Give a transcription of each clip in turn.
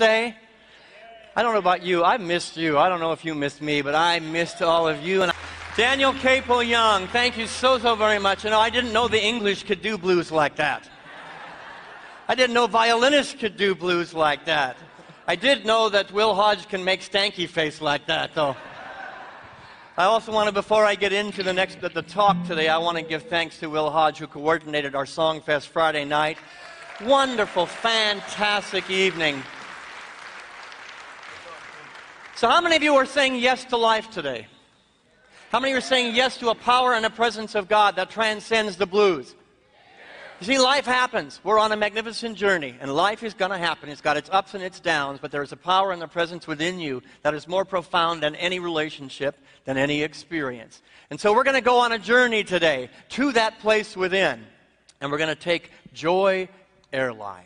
stay? I don't know about you. I missed you. I don't know if you missed me, but I missed all of you. And Daniel Capel Young, thank you so very much. You know, I didn't know the English could do blues like that. I didn't know violinists could do blues like that. I did know that Will Hodge can make stanky face like that, though. I also want to, before I get into the talk today, I want to give thanks to Will Hodge, who coordinated our Songfest Friday night. Wonderful, fantastic evening. So how many of you are saying yes to life today? How many are saying yes to a power and a presence of God that transcends the blues? You see, life happens. We're on a magnificent journey, and life is going to happen. It's got its ups and its downs, but there's a power and a presence within you that is more profound than any relationship, than any experience. And so we're going to go on a journey today to that place within, and we're going to take Joy Airlines.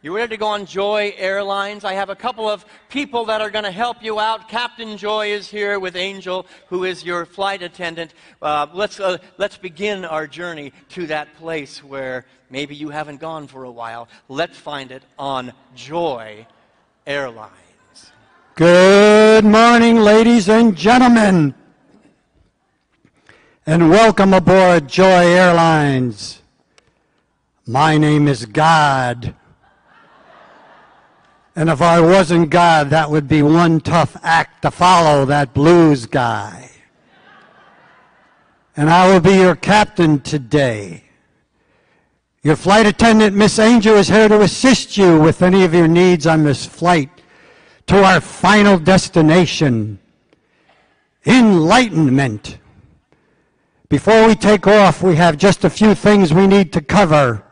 You ready to go on Joy Airlines? I have a couple of people that are going to help you out. Captain Joy is here with Angel, who is your flight attendant. Let's begin our journey to that place where maybe you haven't gone for a while. Let's find it on Joy Airlines. Good morning, ladies and gentlemen, and welcome aboard Joy Airlines. My name is God. And if I wasn't God, that would be one tough act to follow, that blues guy. And I will be your captain today. Your flight attendant, Miss Angel, is here to assist you with any of your needs on this flight to our final destination, enlightenment. Before we take off, we have just a few things we need to cover.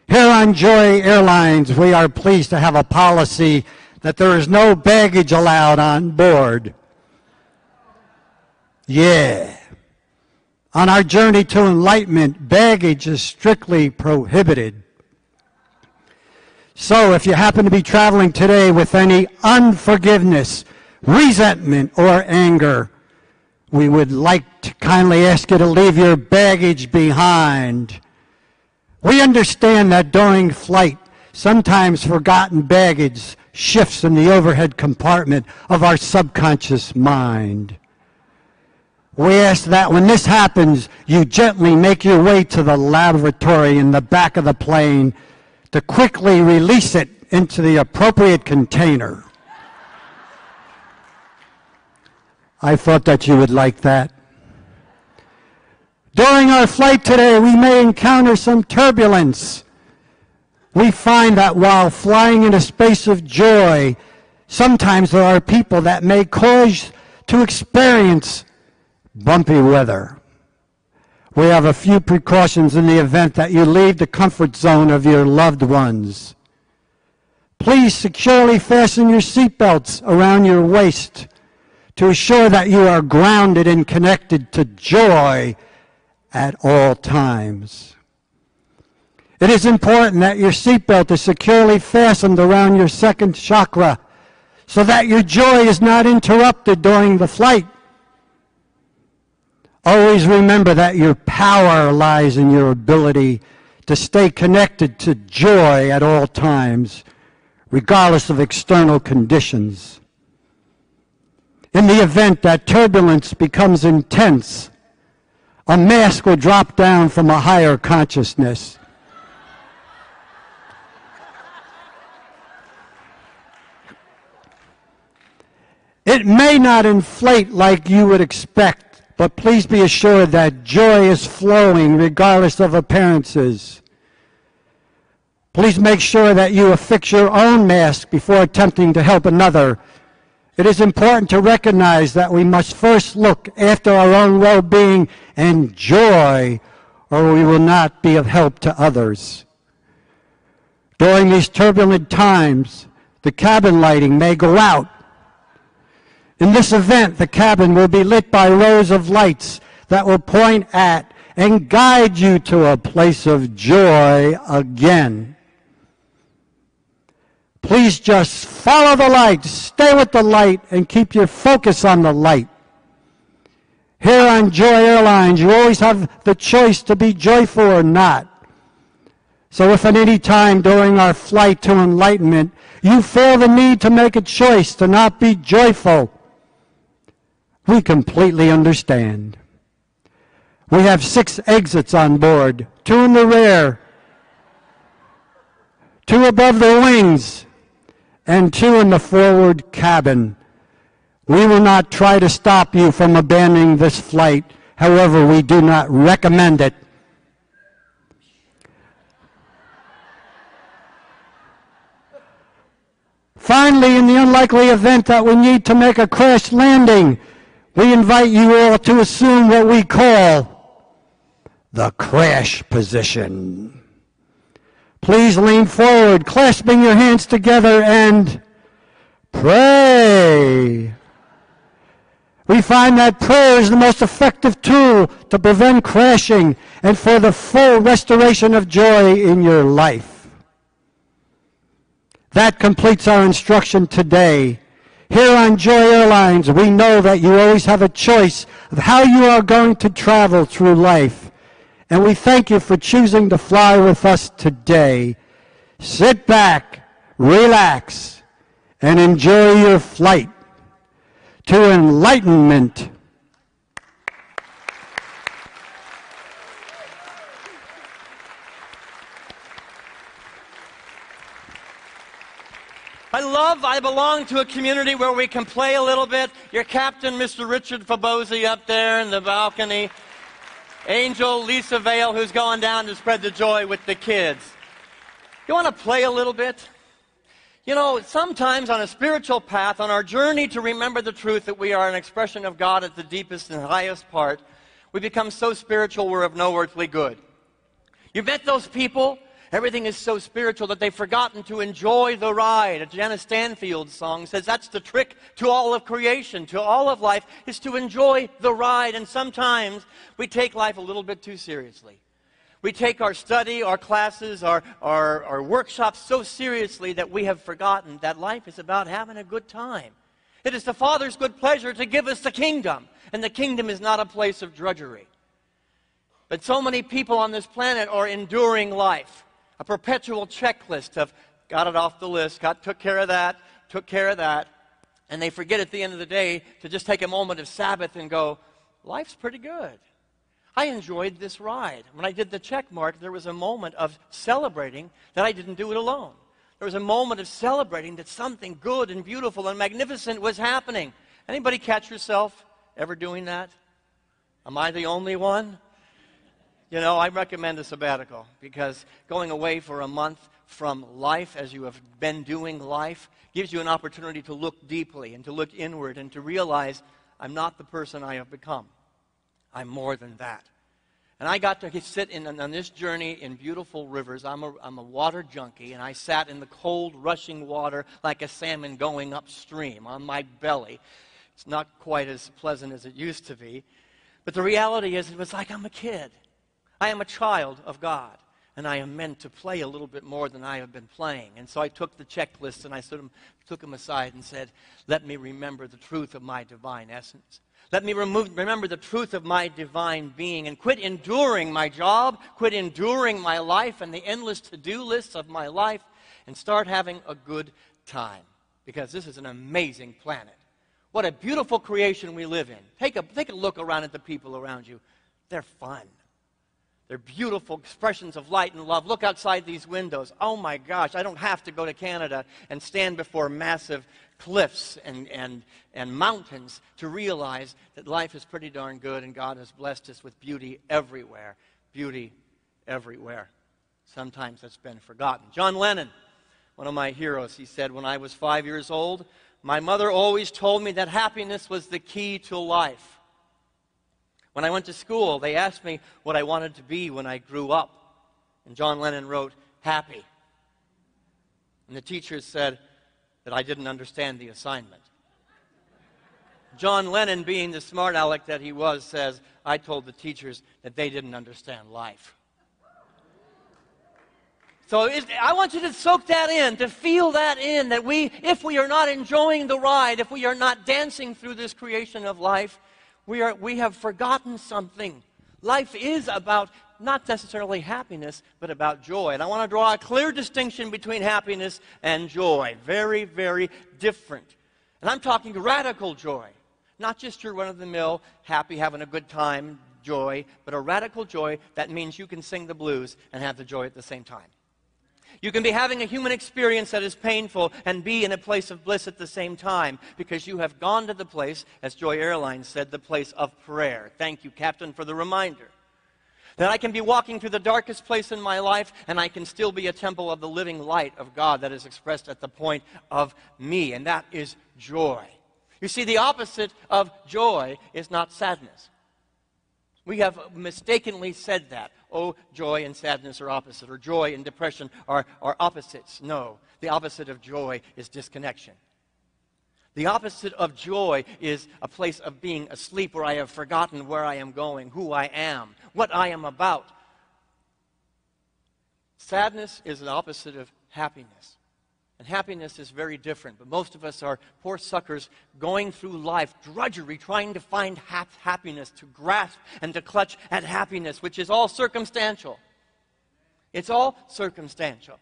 Here on Joy Airlines, we are pleased to have a policy that there is no baggage allowed on board. Yeah. On our journey to enlightenment, baggage is strictly prohibited. So if you happen to be traveling today with any unforgiveness, resentment, or anger, we would like to kindly ask you to leave your baggage behind. We understand that during flight, sometimes forgotten baggage shifts in the overhead compartment of our subconscious mind. We ask that when this happens, you gently make your way to the laboratory in the back of the plane to quickly release it into the appropriate container. I thought that you would like that. During our flight today, we may encounter some turbulence. We find that while flying in a space of joy, sometimes there are people that may cause to experience bumpy weather. We have a few precautions in the event that you leave the comfort zone of your loved ones. Please securely fasten your seatbelts around your waist to assure that you are grounded and connected to joy at all times. It is important that your seatbelt is securely fastened around your second chakra so that your joy is not interrupted during the flight. Always remember that your power lies in your ability to stay connected to joy at all times, regardless of external conditions. In the event that turbulence becomes intense, a mask will drop down from a higher consciousness. It may not inflate like you would expect, but please be assured that joy is flowing regardless of appearances. Please make sure that you affix your own mask before attempting to help another. It is important to recognize that we must first look after our own well-being and joy, or we will not be of help to others. During these turbulent times, the cabin lighting may go out. In this event, the cabin will be lit by rows of lights that will point at and guide you to a place of joy again. Please just follow the light, stay with the light, and keep your focus on the light. Here on Joy Airlines, you always have the choice to be joyful or not. So if at any time during our flight to enlightenment you feel the need to make a choice to not be joyful, we completely understand. We have 6 exits on board, 2 in the rear, 2 above the wings, and 2 in the forward cabin. We will not try to stop you from abandoning this flight. However, we do not recommend it. Finally, in the unlikely event that we need to make a crash landing, we invite you all to assume what we call the crash position. Please lean forward, clasping your hands together, and pray. We find that prayer is the most effective tool to prevent crashing and for the full restoration of joy in your life. That completes our instruction today. Here on Joy Airlines, we know that you always have a choice of how you are going to travel through life. And we thank you for choosing to fly with us today. Sit back, relax, and enjoy your flight to enlightenment. I belong to a community where we can play a little bit. Your captain, Mr. Richard Fabosi, up there in the balcony. Angel Lisa Vale, who's going down to spread the joy with the kids. You want to play a little bit? You know, sometimes on a spiritual path, on our journey to remember the truth that we are an expression of God at the deepest and highest part, we become so spiritual we're of no earthly good. You met those people? Everything is so spiritual that they've forgotten to enjoy the ride. A Janice Stanfield song says that's the trick to all of creation, to all of life, is to enjoy the ride. And sometimes we take life a little bit too seriously. We take our study, our classes, our workshops so seriously that we have forgotten that life is about having a good time. It is the Father's good pleasure to give us the kingdom. And the kingdom is not a place of drudgery. But so many people on this planet are enduring life. A perpetual checklist of got it off the list, took care of that, and they forget at the end of the day to just take a moment of Sabbath and go, life's pretty good. I enjoyed this ride. When I did the check mark, there was a moment of celebrating that I didn't do it alone. There was a moment of celebrating that something good and beautiful and magnificent was happening. Anybody catch yourself ever doing that? Am I the only one? You know, I recommend a sabbatical because going away for a month from life as you have been doing life gives you an opportunity to look deeply and to look inward and to realize I'm not the person I have become. I'm more than that. And I got to sit on this journey in beautiful rivers. I'm a water junkie, and I sat in the cold, rushing water like a salmon going upstream on my belly. It's not quite as pleasant as it used to be. But the reality is it was like I'm a kid. I am a child of God, and I am meant to play a little bit more than I have been playing. And so I took the checklist and I took them aside and said, let me remember the truth of my divine essence. Let me remember the truth of my divine being and quit enduring my job, quit enduring my life and the endless to-do lists of my life, and start having a good time. Because this is an amazing planet. What a beautiful creation we live in. Take a look around at the people around you. They're fun. They're beautiful expressions of light and love. Look outside these windows. Oh my gosh, I don't have to go to Canada and stand before massive cliffs and mountains to realize that life is pretty darn good and God has blessed us with beauty everywhere. Beauty everywhere. Sometimes that's been forgotten. John Lennon, one of my heroes, he said, when I was 5 years old, my mother always told me that happiness was the key to life. When I went to school, they asked me what I wanted to be when I grew up. And John Lennon wrote, happy. And the teachers said that I didn't understand the assignment. John Lennon, being the smart aleck that he was, says, I told the teachers that they didn't understand life. So I want you to soak that in, to feel that in, that if we are not enjoying the ride, if we are not dancing through this creation of life, we have forgotten something. Life is about not necessarily happiness, but about joy. And I want to draw a clear distinction between happiness and joy. Very, very different. And I'm talking radical joy. Not just your run-of-the-mill, happy, having a good time joy, but a radical joy that means you can sing the blues and have the joy at the same time. You can be having a human experience that is painful and be in a place of bliss at the same time because you have gone to the place, as Joy Airlines said, the place of prayer. Thank you, Captain, for the reminder. That I can be walking through the darkest place in my life and I can still be a temple of the living light of God that is expressed at the point of me, and that is joy. You see, the opposite of joy is not sadness. We have mistakenly said that. Oh, joy and sadness are opposite, or joy and depression are opposites. No, the opposite of joy is disconnection. The opposite of joy is a place of being asleep where I have forgotten where I am going, who I am, what I am about. Sadness is the opposite of happiness. And happiness is very different, but most of us are poor suckers going through life, drudgery, trying to find happiness, to grasp and to clutch at happiness, which is all circumstantial. It's all circumstantial.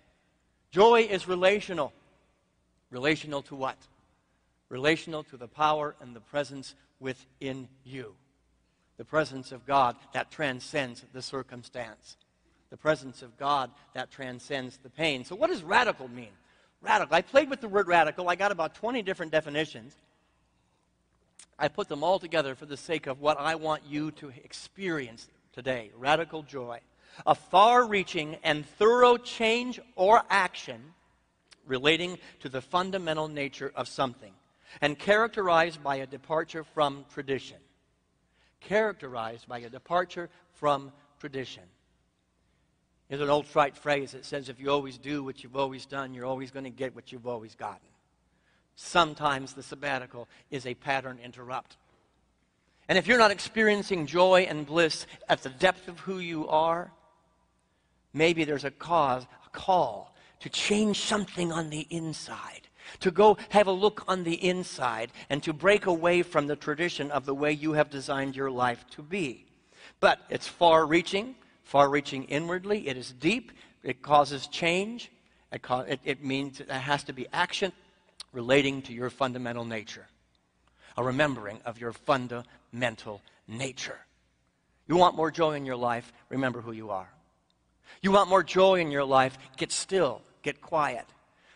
Joy is relational. Relational to what? Relational to the power and the presence within you. The presence of God that transcends the circumstance. The presence of God that transcends the pain. So what does radical mean? Radical. I played with the word radical. I got about 20 different definitions. I put them all together for the sake of what I want you to experience today. Radical joy. A far-reaching and thorough change or action relating to the fundamental nature of something and characterized by a departure from tradition. Characterized by a departure from tradition. There's an old trite phrase that says, if you always do what you've always done, you're always going to get what you've always gotten. Sometimes the sabbatical is a pattern interrupt. And if you're not experiencing joy and bliss at the depth of who you are, maybe there's a call to change something on the inside, to go have a look on the inside, and to break away from the tradition of the way you have designed your life to be. But it's far-reaching inwardly. It is deep. It causes change. It means it has to be action relating to your fundamental nature. A remembering of your fundamental nature. You want more joy in your life? Remember who you are. You want more joy in your life? Get still. Get quiet.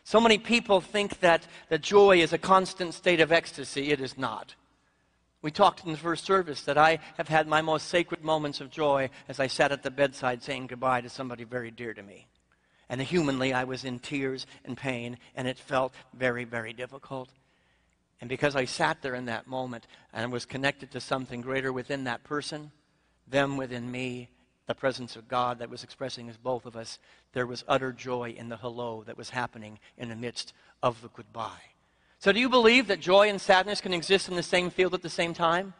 So many people think that joy is a constant state of ecstasy. It is not. We talked in the first service that I have had my most sacred moments of joy as I sat at the bedside saying goodbye to somebody very dear to me. And humanly, I was in tears and pain, and it felt very, very difficult. And because I sat there in that moment and was connected to something greater within that person, them within me, the presence of God that was expressing as both of us, there was utter joy in the hello that was happening in the midst of the goodbye. So do you believe that joy and sadness can exist in the same field at the same time?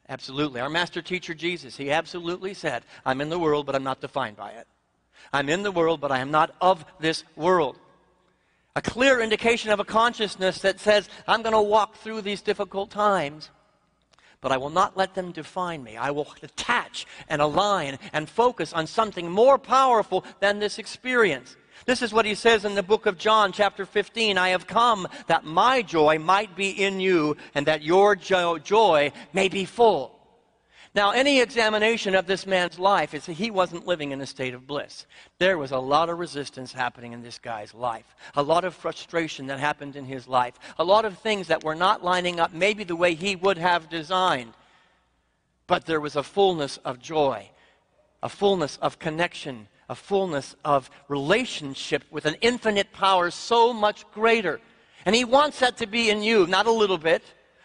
Absolutely. Our master teacher Jesus, he absolutely said, I'm in the world, but I'm not defined by it. I'm in the world, but I am not of this world. A clear indication of a consciousness that says, I'm going to walk through these difficult times, but I will not let them define me. I will attach and align and focus on something more powerful than this experience. This is what he says in the book of John, chapter 15. I have come that my joy might be in you and that your joy may be full. Now, any examination of this man's life is that he wasn't living in a state of bliss. There was a lot of resistance happening in this guy's life. A lot of frustration that happened in his life. A lot of things that were not lining up maybe the way he would have designed. But there was a fullness of joy, a fullness of connection, a fullness of relationship with an infinite power so much greater. And he wants that to be in you, not a little bit,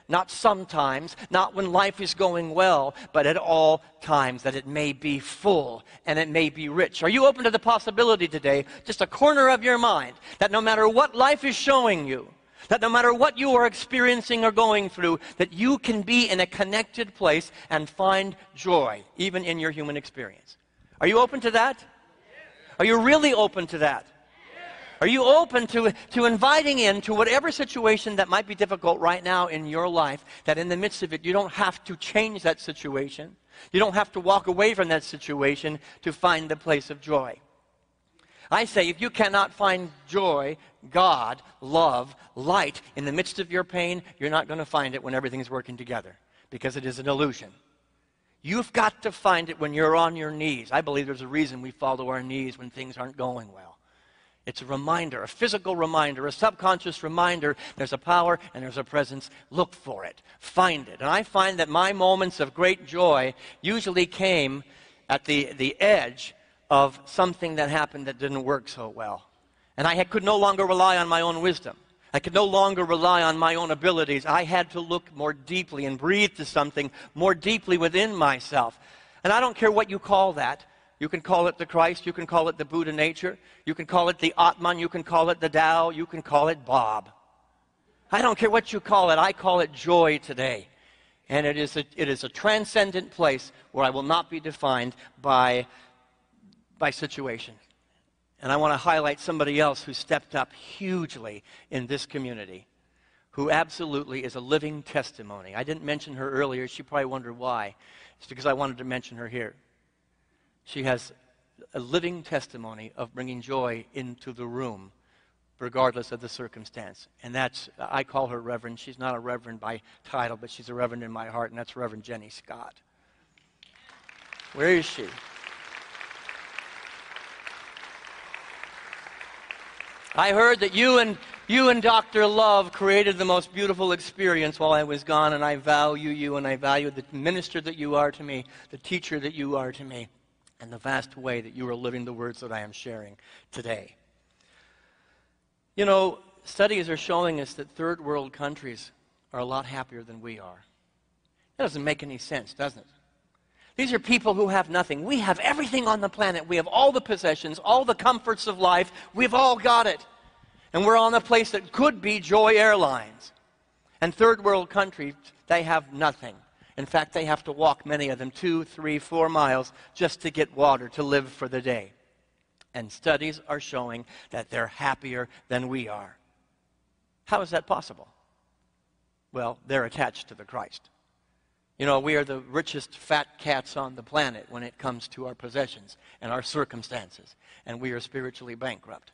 not sometimes, not when life is going well, but at all times, that it may be full and it may be rich. Are you open to the possibility today, just a corner of your mind, that no matter what life is showing you, that no matter what you are experiencing or going through, that you can be in a connected place and find joy, even in your human experience? Are you open to that? Are you really open to that? Are you open to inviting into whatever situation that might be difficult right now in your life, that in the midst of it, you don't have to change that situation, You don't have to walk away from that situation to find the place of joy. I say if you cannot find joy, God, love, light in the midst of your pain, you're not going to find it when everything's working together, because it is an illusion. You've got to find it when you're on your knees. I believe there's a reason we fall to our knees when things aren't going well. It's a reminder, a physical reminder, a subconscious reminder. There's a power and there's a presence. Look for it. Find it. And I find that my moments of great joy usually came at the edge of something that happened that didn't work so well. And I could no longer rely on my own wisdom. I could no longer rely on my own abilities. I had to look more deeply and breathe to something more deeply within myself. And I don't care what you call that. You can call it the Christ. You can call it the Buddha nature. You can call it the Atman. You can call it the Tao. You can call it Bob. I don't care what you call it. I call it joy today. And it is a transcendent place where I will not be defined by situation. And I want to highlight somebody else who stepped up hugely in this community, who absolutely is a living testimony. I didn't mention her earlier. She probably wondered why. It's because I wanted to mention her here. She has a living testimony of bringing joy into the room, regardless of the circumstance. And I call her Reverend. She's not a Reverend by title, but she's a Reverend in my heart, and that's Reverend Jenny Scott. Where is she? I heard that you and Dr. Love created the most beautiful experience while I was gone, and I value you, and I value the minister that you are to me, the teacher that you are to me, and the vast way that you are living the words that I am sharing today. You know, studies are showing us that third world countries are a lot happier than we are. That doesn't make any sense, doesn't it? These are people who have nothing. We have everything on the planet. We have all the possessions, all the comforts of life. We've all got it. And we're on a place that could be Joy Airlines. And third world countries, they have nothing. In fact, they have to walk, many of them, 2, 3, 4 miles just to get water to live for the day. And studies are showing that they're happier than we are. How is that possible? Well, they're attached to the Christ. You know, we are the richest fat cats on the planet when it comes to our possessions and our circumstances, and we are spiritually bankrupt.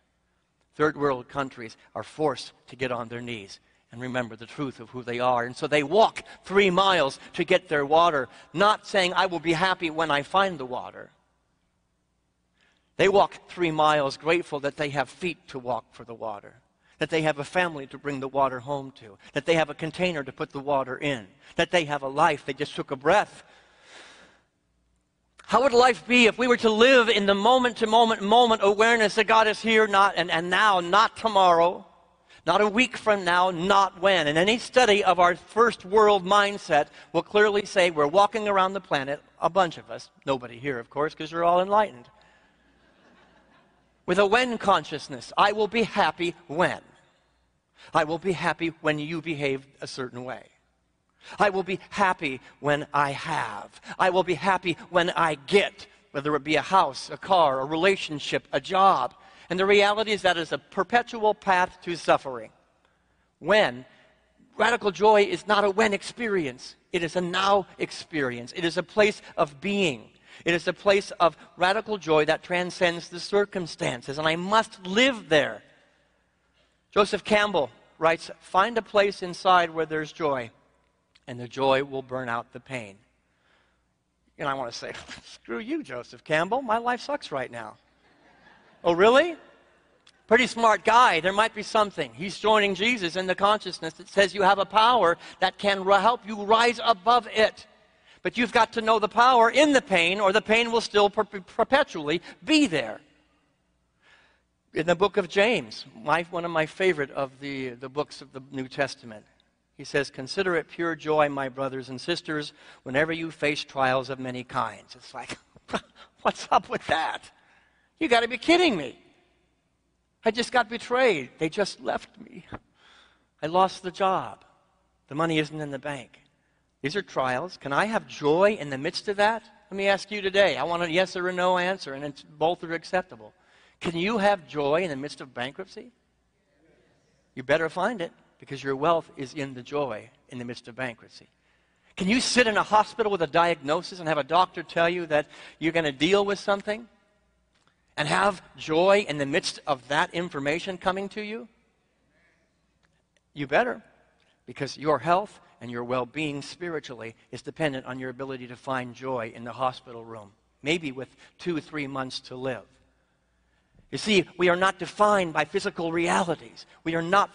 Third world countries are forced to get on their knees and remember the truth of who they are. And so they walk 3 miles to get their water, not saying, I will be happy when I find the water. They walk 3 miles grateful that they have feet to walk for the water, that they have a family to bring the water home to, that they have a container to put the water in, that they have a life. They just took a breath. How would life be if we were to live in the moment-to-moment awareness that God is here and now, not tomorrow, not a week from now, not when? And any study of our first world mindset will clearly say we're walking around the planet, a bunch of us, nobody here, of course, because you're all enlightened, with a when consciousness. I will be happy when. I will be happy when you behave a certain way. I will be happy when I have. I will be happy when I get, whether it be a house, a car, a relationship, a job. And the reality is that is a perpetual path to suffering. When? Radical joy is not a when experience. It is a now experience. It is a place of being. It is a place of radical joy that transcends the circumstances. And I must live there. Joseph Campbell writes, find a place inside where there's joy, and the joy will burn out the pain. And I want to say, screw you, Joseph Campbell. My life sucks right now. Oh, really? Pretty smart guy. There might be something. He's joining Jesus in the consciousness that says you have a power that can help you rise above it. But you've got to know the power in the pain, or the pain will still perpetually be there. In the book of James, one of my favorite of the books of the New Testament, he says, consider it pure joy, my brothers and sisters, whenever you face trials of many kinds. It's like, what's up with that? You got to be kidding me. I just got betrayed. They just left me. I lost the job. The money isn't in the bank. These are trials. Can I have joy in the midst of that? Let me ask you today. I want a yes or a no answer, and both are acceptable. Can you have joy in the midst of bankruptcy? You better find it, because your wealth is in the joy in the midst of bankruptcy. Can you sit in a hospital with a diagnosis and have a doctor tell you that you're going to deal with something and have joy in the midst of that information coming to you? You better, because your health and your well-being spiritually is dependent on your ability to find joy in the hospital room, maybe with 2 or 3 months to live. You see, we are not defined by physical realities. We are not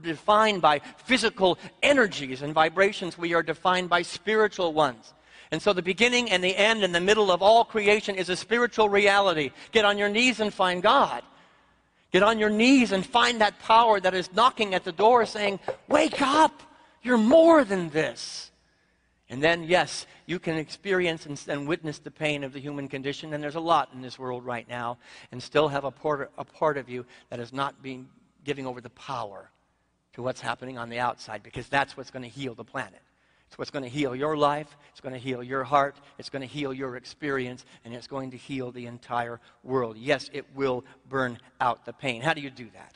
defined by physical energies and vibrations. We are defined by spiritual ones. And so the beginning and the end and the middle of all creation is a spiritual reality. Get on your knees and find God. Get on your knees and find that power that is knocking at the door saying, wake up, you're more than this. And then, yes, you can experience and witness the pain of the human condition, and there's a lot in this world right now, and still have a part of you that is not being giving over the power to what's happening on the outside, because that's what's going to heal the planet. It's what's going to heal your life, it's going to heal your heart, it's going to heal your experience, and it's going to heal the entire world. Yes, it will burn out the pain. How do you do that?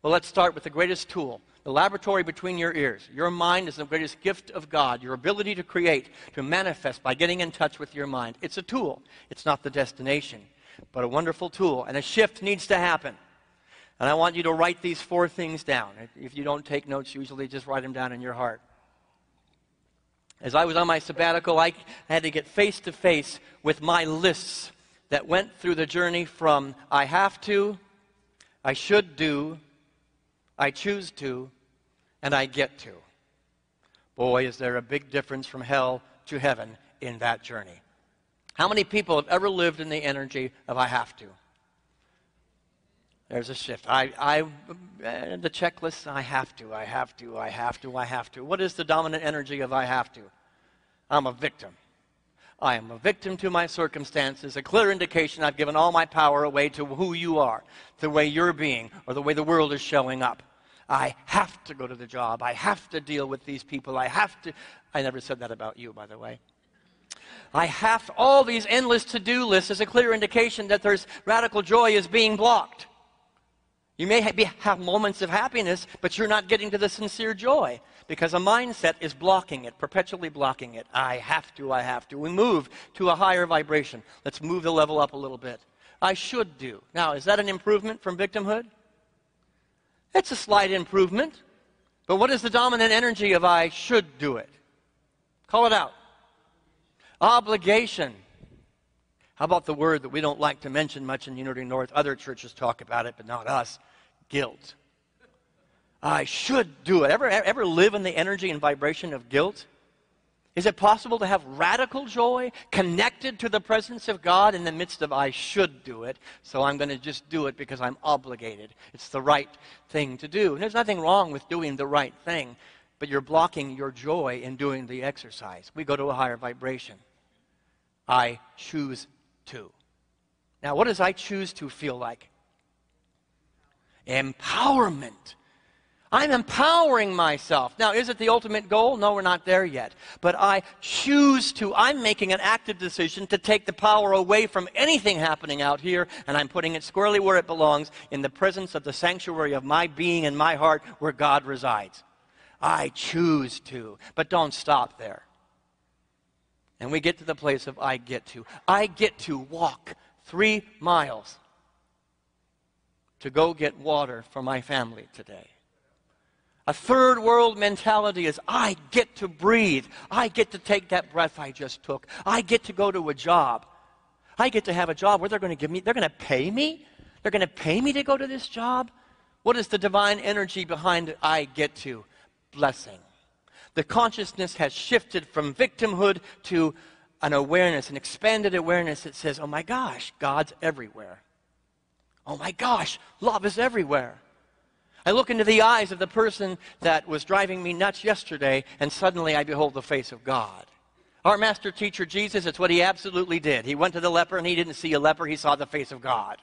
Well, let's start with the greatest tool. The laboratory between your ears. Your mind is the greatest gift of God. Your ability to create, to manifest by getting in touch with your mind. It's a tool. It's not the destination, but a wonderful tool. And a shift needs to happen. And I want you to write these 4 things down. If you don't take notes, usually just write them down in your heart. As I was on my sabbatical, I had to get face to face with my lists that went through the journey from I have to, I should do, I choose to, and I get to. Boy, is there a big difference from hell to heaven in that journey. How many people have ever lived in the energy of I have to? There's a shift. The checklist, I have to, I have to, I have to, I have to. What is the dominant energy of I have to? I'm a victim. I am a victim to my circumstances, a clear indication I've given all my power away to who you are, the way you're being, or the way the world is showing up. I have to go to the job. I have to deal with these people. I have to. I never said that about you, by the way. I have to, all these endless to-do lists is a clear indication that there's radical joy is being blocked. You may have moments of happiness, but you're not getting to the sincere joy because a mindset is blocking it, perpetually blocking it. I have to, I have to. We move to a higher vibration. Let's move the level up a little bit. I should do. Now, is that an improvement from victimhood? It's a slight improvement. But what is the dominant energy of I should do it? Call it out. Obligation. How about the word that we don't like to mention much in Unity North? Other churches talk about it, but not us. Guilt. I should do it. Ever live in the energy and vibration of guilt? Is it possible to have radical joy connected to the presence of God in the midst of I should do it, so I'm going to just do it because I'm obligated? It's the right thing to do. And there's nothing wrong with doing the right thing, but you're blocking your joy in doing the exercise. We go to a higher vibration. I choose to. Now, what does I choose to feel like? Empowerment. I'm empowering myself. Now, is it the ultimate goal? No, we're not there yet. But I choose to. I'm making an active decision to take the power away from anything happening out here, and I'm putting it squarely where it belongs, in the presence of the sanctuary of my being and my heart where God resides. I choose to. But don't stop there. And we get to the place of I get to. I get to walk 3 miles to go get water for my family today. A third world mentality is I get to breathe. I get to take that breath I just took. I get to go to a job. I get to have a job where they're going to pay me? They're going to pay me to go to this job? What is the divine energy behind I get to? Blessing. The consciousness has shifted from victimhood to an awareness, an expanded awareness that says, oh my gosh, God's everywhere. Oh my gosh, love is everywhere. I look into the eyes of the person that was driving me nuts yesterday, and suddenly I behold the face of God. Our master teacher, Jesus, it's what he absolutely did. He went to the leper, and he didn't see a leper, he saw the face of God.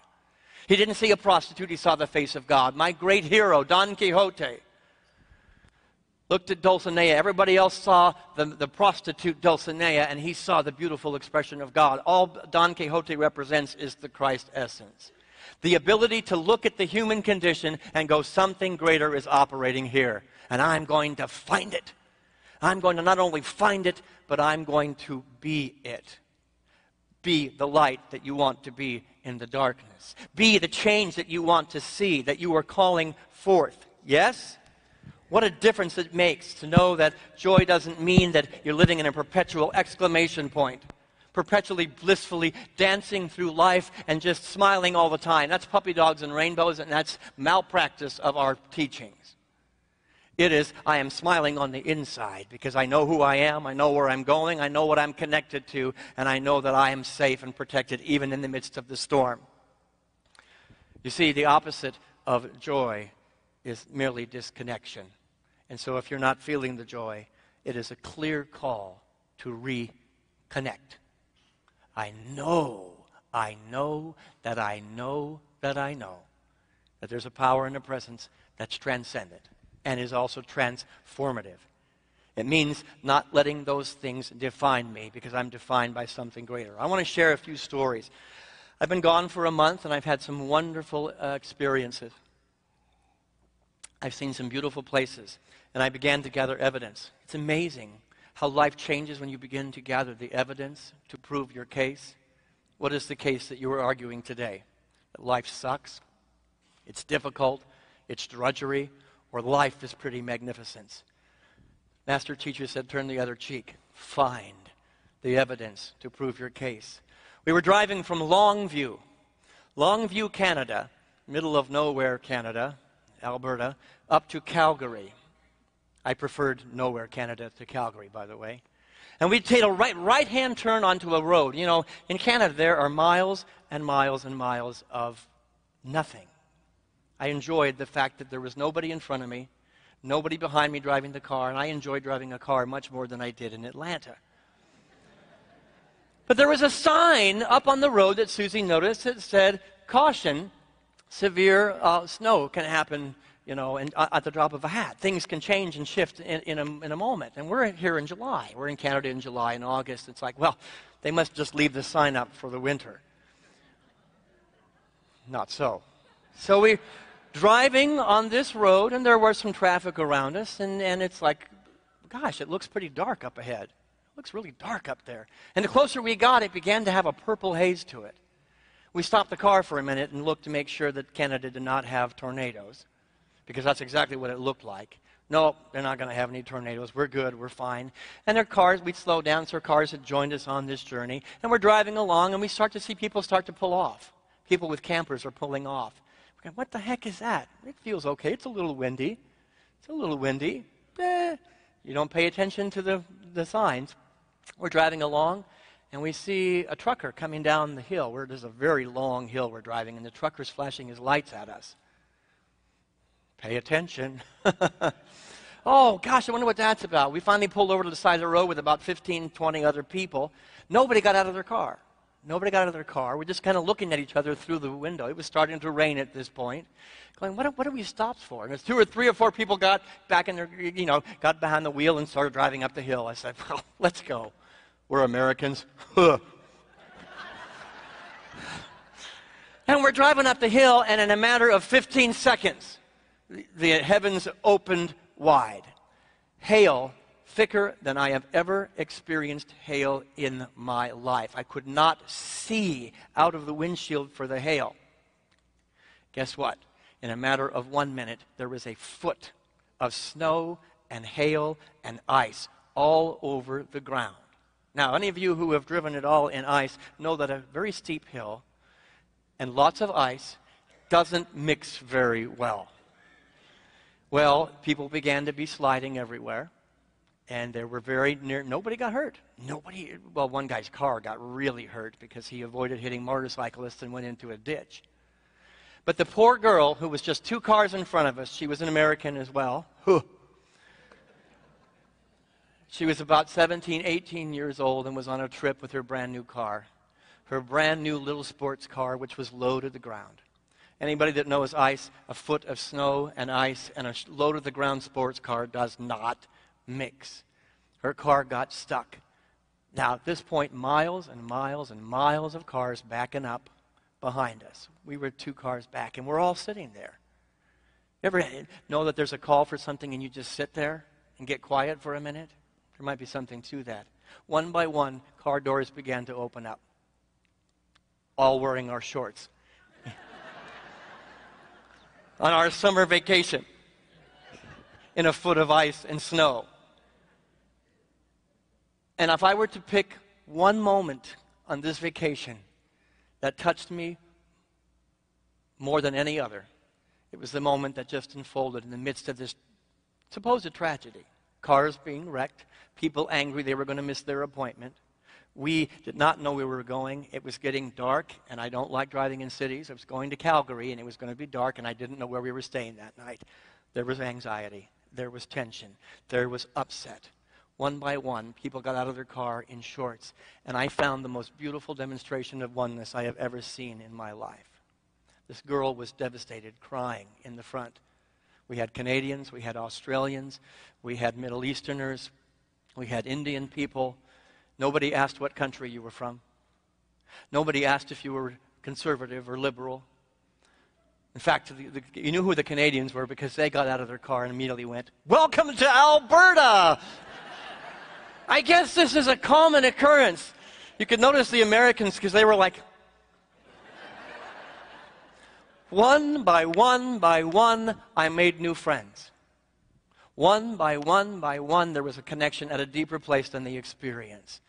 He didn't see a prostitute, he saw the face of God. My great hero, Don Quixote, looked at Dulcinea. Everybody else saw the prostitute Dulcinea, and he saw the beautiful expression of God. All Don Quixote represents is the Christ essence. The ability to look at the human condition and go, something greater is operating here, and I'm going to find it. I'm going to not only find it, but I'm going to be it. Be the light that you want to be in the darkness. Be the change that you want to see, that you are calling forth. Yes? What a difference it makes to know that joy doesn't mean that you're living in a perpetual exclamation point, perpetually blissfully dancing through life and just smiling all the time. That's puppy dogs and rainbows, and that's malpractice of our teachings. It is, I am smiling on the inside because I know who I am, I know where I'm going, I know what I'm connected to, and I know that I am safe and protected even in the midst of the storm. You see, the opposite of joy is merely disconnection. And so if you're not feeling the joy, it is a clear call to reconnect. I know that there's a power and a presence that's transcendent and is also transformative. It means not letting those things define me because I'm defined by something greater. I want to share a few stories. I've been gone for a month and I've had some wonderful experiences. I've seen some beautiful places and I began to gather evidence. It's amazing how life changes when you begin to gather the evidence to prove your case. What is the case that you are arguing today? That life sucks, it's difficult, it's drudgery, or life is pretty magnificent. Master teacher said, turn the other cheek. Find the evidence to prove your case. We were driving from Longview, Canada, middle of nowhere, Canada, Alberta, up to Calgary. I preferred nowhere, Canada, to Calgary, by the way. And we'd take a right-hand turn onto a road. You know, in Canada, there are miles and miles and miles of nothing. I enjoyed the fact that there was nobody in front of me, nobody behind me driving the car, and I enjoyed driving a car much more than I did in Atlanta. But there was a sign up on the road that Susie noticed that said, caution, severe snow can happen, you know, at the drop of a hat. Things can change and shift in a moment. And we're here in July. We're in Canada in July and August. It's like, well, they must just leave the sign up for the winter. Not so. So we're driving on this road, and there was some traffic around us, and it's like, gosh, it looks pretty dark up ahead. It looks really dark up there. And the closer we got, it began to have a purple haze to it. We stopped the car for a minute and looked to make sure that Canada did not have tornadoes, because that's exactly what it looked like. No, they're not going to have any tornadoes. We're good. We're fine. And their cars, we'd slowed down, so our cars had joined us on this journey. And we're driving along, and we start to see people start to pull off. People with campers are pulling off. We're going, what the heck is that? It feels okay. It's a little windy. It's a little windy. You don't pay attention to the signs. We're driving along, and we see a trucker coming down the hill. There's a very long hill we're driving, and the trucker's flashing his lights at us. Pay attention. Oh, gosh, I wonder what that's about. We finally pulled over to the side of the road with about 15, 20 other people. Nobody got out of their car. Nobody got out of their car. We're just kind of looking at each other through the window. It was starting to rain at this point. Going, what are we stopped for? And as 3 or 4 people got back in their, got behind the wheel and started driving up the hill. I said, well, let's go. We're Americans. And we're driving up the hill, and in a matter of 15 seconds, the heavens opened wide. Hail, thicker than I have ever experienced hail in my life. I could not see out of the windshield for the hail. Guess what? In a matter of 1 minute, there was a foot of snow and hail and ice all over the ground. Now, any of you who have driven at all in ice know that a very steep hill and lots of ice doesn't mix very well. Well, people began to be sliding everywhere. And they were very near. Nobody got hurt. Well, one guy's car got really hurt because he avoided hitting motorcyclists and went into a ditch. But the poor girl, who was just 2 cars in front of us, she was an American as well. She was about 17, 18 years old and was on a trip with her brand new car. Her brand new little sports car, which was low to the ground. Anybody that knows ice, a foot of snow and ice and a low to the ground sports car does not mix. Her car got stuck. Now, at this point, miles and miles and miles of cars backing up behind us. We were 2 cars back, and we're all sitting there. You ever know that there's a call for something and you just sit there and get quiet for a minute? There might be something to that. One by one, car doors began to open up, all wearing our shorts. On our summer vacation, in a foot of ice and snow. And if I were to pick one moment on this vacation that touched me more than any other, it was the moment that just unfolded in the midst of this supposed tragedy. Cars being wrecked, people angry they were going to miss their appointment. We did not know where we were going. It was getting dark, and I don't like driving in cities. I was going to Calgary, and it was going to be dark, and I didn't know where we were staying that night. There was anxiety. There was tension. There was upset. One by one, people got out of their car in shorts, and I found the most beautiful demonstration of oneness I have ever seen in my life. This girl was devastated, crying in the front. We had Canadians, we had Australians, we had Middle Easterners, we had Indian people. Nobody asked what country you were from. Nobody asked if you were conservative or liberal. In fact, you knew who the Canadians were because they got out of their car and immediately went, "Welcome to Alberta!" I guess this is a common occurrence. You could notice the Americans because they were like, one by one, I made new friends. One by one, there was a connection at a deeper place than the experience.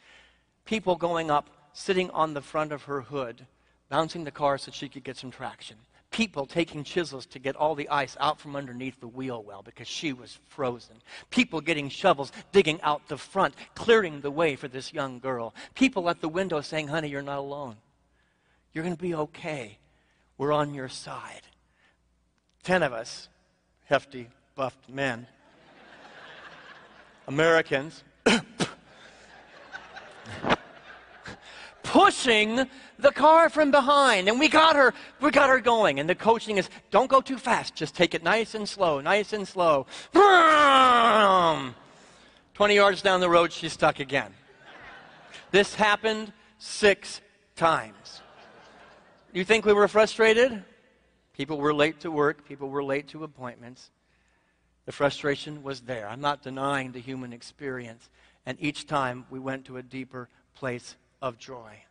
People going up, sitting on the front of her hood, bouncing the car so she could get some traction. People taking chisels to get all the ice out from underneath the wheel well because she was frozen. People getting shovels, digging out the front, clearing the way for this young girl. People at the window saying, "Honey, you're not alone. You're going to be okay. We're on your side." 10 of us, hefty, buffed men, Americans, pushing the car from behind, and we got her going. And the coaching is, don't go too fast, just take it nice and slow, nice and slow. 20 yards down the road, she's stuck again. This happened 6 times. You think we were frustrated? People were late to work, people were late to appointments. The frustration was there. I'm not denying the human experience. And each time we went to a deeper place of joy.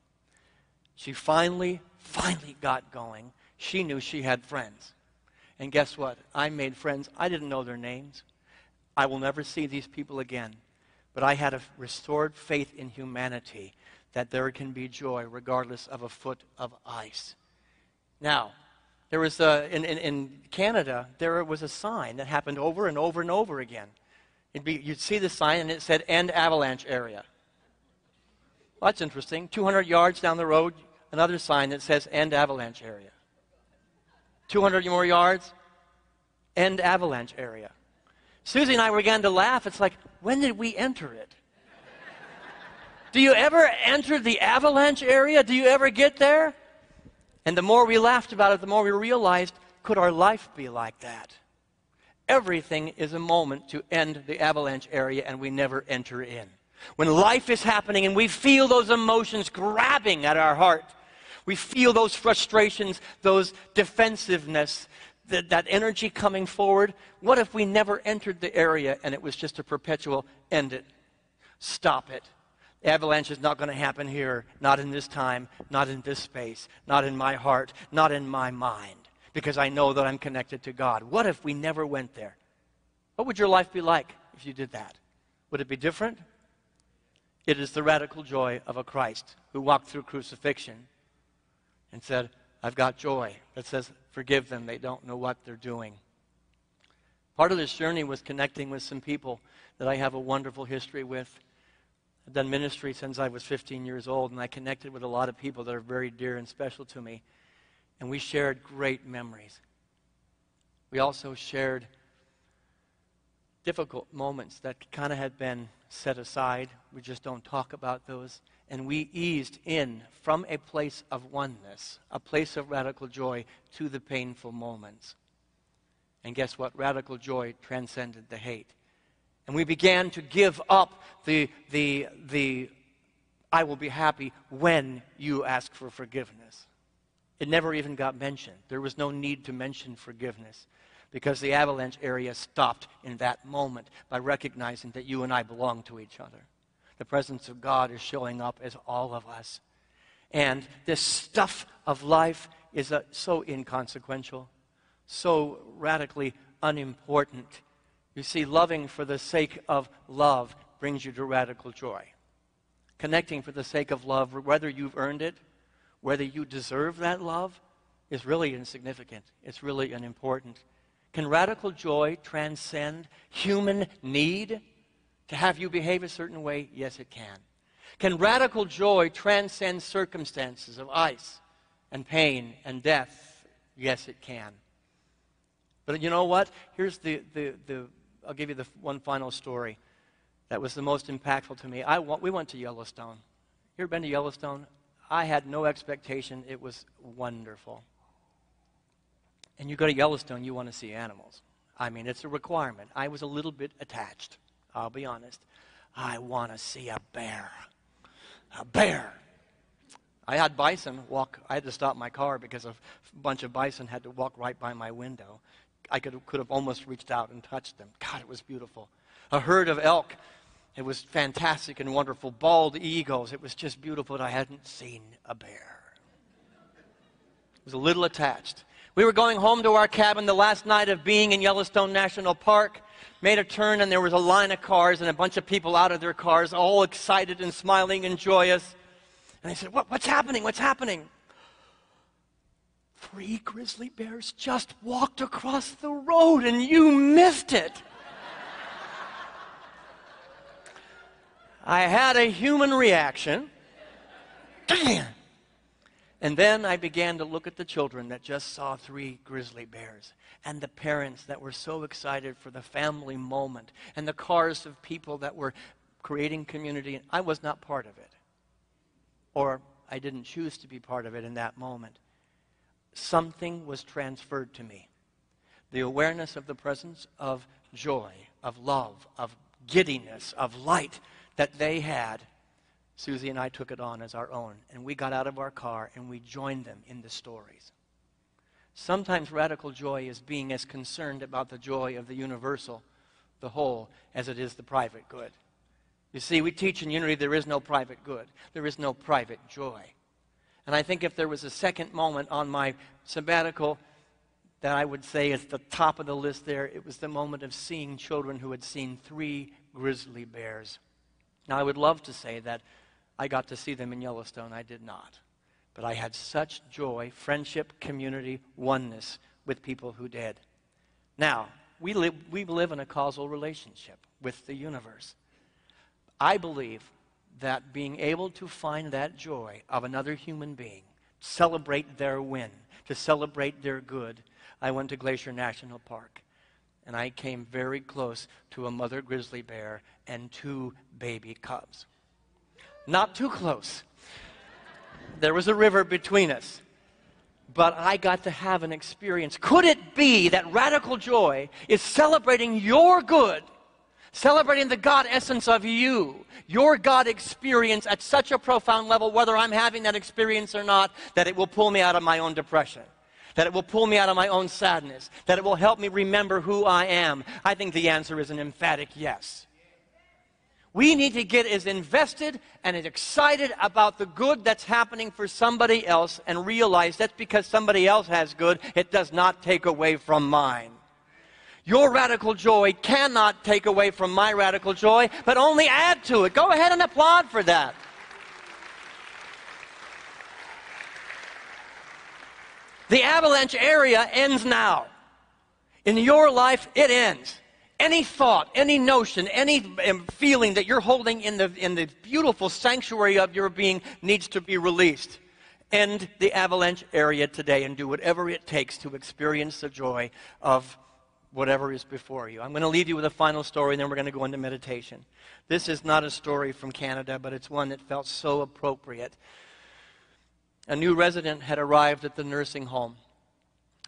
She finally got going. She knew she had friends. And guess what? I made friends. I didn't know their names. I will never see these people again. But I had a restored faith in humanity that there can be joy regardless of a foot of ice. Now, there was in Canada, there was a sign that happened over and over and over again. You'd see the sign and it said, "End avalanche area." Well, that's interesting. 200 yards down the road, another sign that says, "End avalanche area." 200 more yards, "End avalanche area." Susie and I began to laugh. It's like, when did we enter it? Do you ever enter the avalanche area? Do you ever get there? And the more we laughed about it, the more we realized, could our life be like that? Everything is a moment to end the avalanche area, and we never enter in. When life is happening and we feel those emotions grabbing at our heart, we feel those frustrations, those defensiveness, that energy coming forward, what if we never entered the area and it was just a perpetual end it, stop it? The avalanche is not going to happen here, not in this time, not in this space, not in my heart, not in my mind, because I know that I'm connected to God. What if we never went there? What would your life be like if you did that? Would it be different? It is the radical joy of a Christ who walked through crucifixion and said, "I've got joy," that says, "Forgive them, they don't know what they're doing." Part of this journey was connecting with some people that I have a wonderful history with. I've done ministry since I was 15 years old, and I connected with a lot of people that are very dear and special to me. And we shared great memories. We also shared difficult moments that kind of had been set aside. We just don't talk about those. And we eased in from a place of oneness, a place of radical joy, to the painful moments. And guess what? Radical joy transcended the hate. And we began to give up the "I will be happy when you ask for forgiveness." It never even got mentioned. There was no need to mention forgiveness. because the avalanche area stopped in that moment by recognizing that you and I belong to each other. The presence of God is showing up as all of us. And this stuff of life is so inconsequential, so radically unimportant. You see, loving for the sake of love brings you to radical joy. Connecting for the sake of love, whether you've earned it, whether you deserve that love, is really insignificant. It's really unimportant. Can radical joy transcend human need to have you behave a certain way? Yes, it can. Can radical joy transcend circumstances of ice and pain and death? Yes, it can. But you know what? Here's I'll give you the one final story that was the most impactful to me. We went to Yellowstone. You ever been to Yellowstone? I had no expectation. It was wonderful. And you go to Yellowstone, you want to see animals. I mean, it's a requirement. I was a little bit attached, I'll be honest. I want to see a bear. A bear. I had bison walk. I had to stop my car because a bunch of bison had to walk right by my window. I could have almost reached out and touched them. God, it was beautiful. A herd of elk. It was fantastic and wonderful. Bald eagles. It was just beautiful, but I hadn't seen a bear. I was a little attached. We were going home to our cabin the last night of being in Yellowstone National Park. Made a turn, and there was a line of cars and a bunch of people out of their cars, all excited and smiling and joyous. And I said, what's happening? What's happening? 3 grizzly bears just walked across the road, and you missed it. I had a human reaction. Damn! And then I began to look at the children that just saw 3 grizzly bears, and the parents that were so excited for the family moment, and the cars of people that were creating community. I was not part of it, or I didn't choose to be part of it in that moment. Something was transferred to me. The awareness of the presence of joy, of love, of giddiness, of light that they had. Susie and I took it on as our own, and we got out of our car and we joined them in the stories. Sometimes radical joy is being as concerned about the joy of the universal, the whole, as it is the private good. You see, we teach in Unity there is no private good. There is no private joy. And I think if there was a second moment on my sabbatical that I would say is the top of the list there, it was the moment of seeing children who had seen 3 grizzly bears. Now, I would love to say that I got to see them in Yellowstone. I did not. But I had such joy, friendship, community, oneness with people who did. Now, we live in a causal relationship with the universe. I believe that being able to find that joy of another human being, celebrate their win, to celebrate their good. I went to Glacier National Park, and I came very close to a mother grizzly bear and 2 baby cubs. Not too close. There was a river between us. But I got to have an experience. Could it be that radical joy is celebrating your good, celebrating the God essence of you, your God experience at such a profound level, whether I'm having that experience or not, that it will pull me out of my own depression, that it will pull me out of my own sadness, that it will help me remember who I am? I think the answer is an emphatic yes. We need to get as invested and as excited about the good that's happening for somebody else and realize that because somebody else has good, it does not take away from mine. Your radical joy cannot take away from my radical joy, but only add to it. Go ahead and applaud for that. The avalanche area ends now. In your life, it ends. Any thought, any notion, any feeling that you're holding in the beautiful sanctuary of your being needs to be released. End the avalanche area today and do whatever it takes to experience the joy of whatever is before you. I'm going to leave you with a final story, and then we're going to go into meditation. This is not a story from Canada, but it's one that felt so appropriate. A new resident had arrived at the nursing home,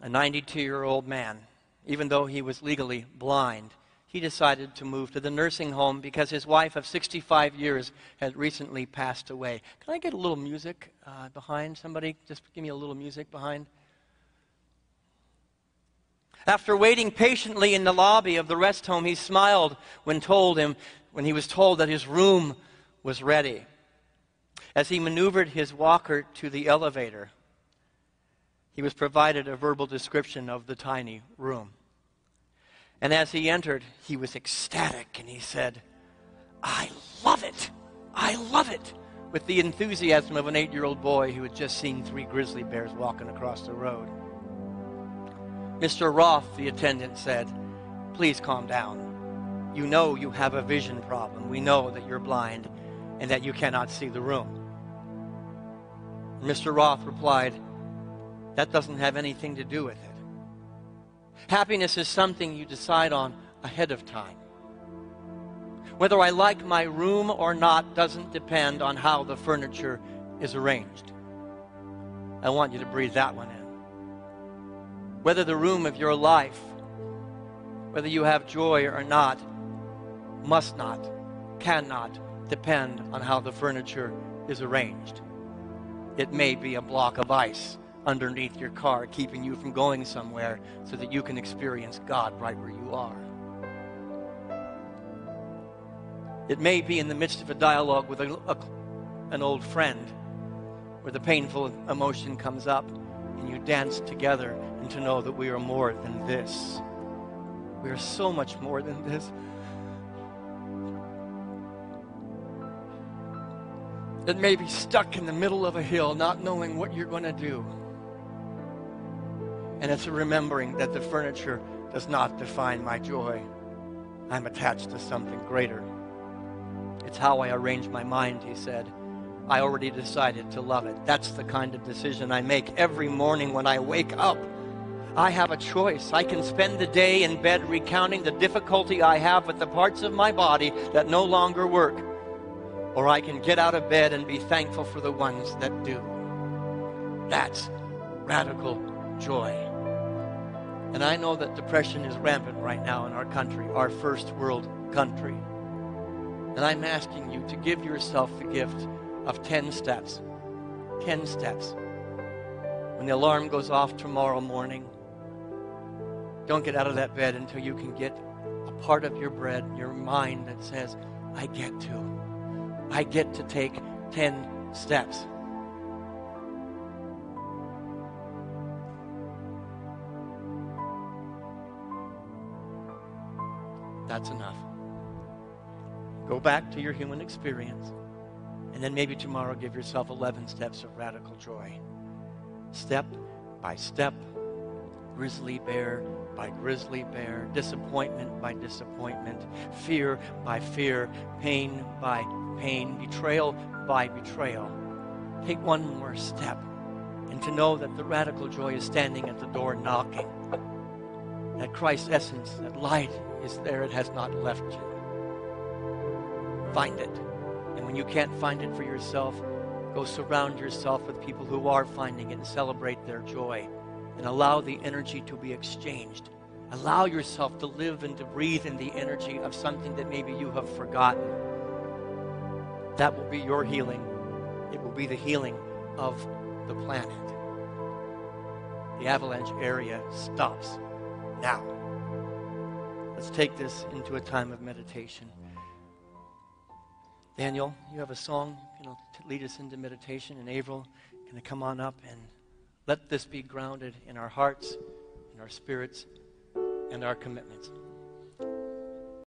a 92-year-old man. Even though he was legally blind, he decided to move to the nursing home because his wife of 65 years had recently passed away. Can I get a little music behind? Somebody just give me a little music behind. After waiting patiently in the lobby of the rest home, he smiled when he was told that his room was ready. As he maneuvered his walker to the elevator, he was provided a verbal description of the tiny room. And as he entered, he was ecstatic, and he said, "I love it! I love it!" with the enthusiasm of an 8-year-old boy who had just seen 3 grizzly bears walking across the road. "Mr. Roth," the attendant said, "please calm down. You know you have a vision problem. We know that you're blind and that you cannot see the room." Mr. Roth replied, "That doesn't have anything to do with it. Happiness is something you decide on ahead of time. Whether I like my room or not doesn't depend on how the furniture is arranged." I want you to breathe that one in. Whether the room of your life, whether you have joy or not, must not, cannot depend on how the furniture is arranged. It may be a block of ice underneath your car, keeping you from going somewhere so that you can experience God right where you are. It may be in the midst of a dialogue with an old friend where the painful emotion comes up and you dance together, and to know that we are more than this. We are so much more than this. It may be stuck in the middle of a hill, not knowing what you're going to do. And it's a remembering that the furniture does not define my joy. I'm attached to something greater. It's how I arrange my mind, he said. I already decided to love it. That's the kind of decision I make every morning when I wake up. I have a choice. I can spend the day in bed recounting the difficulty I have with the parts of my body that no longer work. Or I can get out of bed and be thankful for the ones that do. That's radical joy. And I know that depression is rampant right now in our country, our first world country. And I'm asking you to give yourself the gift of 10 steps. 10 steps. When the alarm goes off tomorrow morning, don't get out of that bed until you can get a part of your mind that says, I get to take 10 steps. That's enough. Go back to your human experience, and then maybe tomorrow give yourself 11 steps of radical joy. Step by step, grizzly bear by grizzly bear, disappointment by disappointment, fear by fear, pain by pain, betrayal by betrayal. Take one more step, and to know that the radical joy is standing at the door knocking. That Christ's essence, that light is there, it has not left you. Find it. And when you can't find it for yourself, go surround yourself with people who are finding it and celebrate their joy. And allow the energy to be exchanged. Allow yourself to live and to breathe in the energy of something that maybe you have forgotten. That will be your healing. It will be the healing of the planet. The avalanche area stops now. Let's take this into a time of meditation. Daniel, you have a song, to lead us into meditation, and Avril, can you come on up and let this be grounded in our hearts, in our spirits, and our commitments.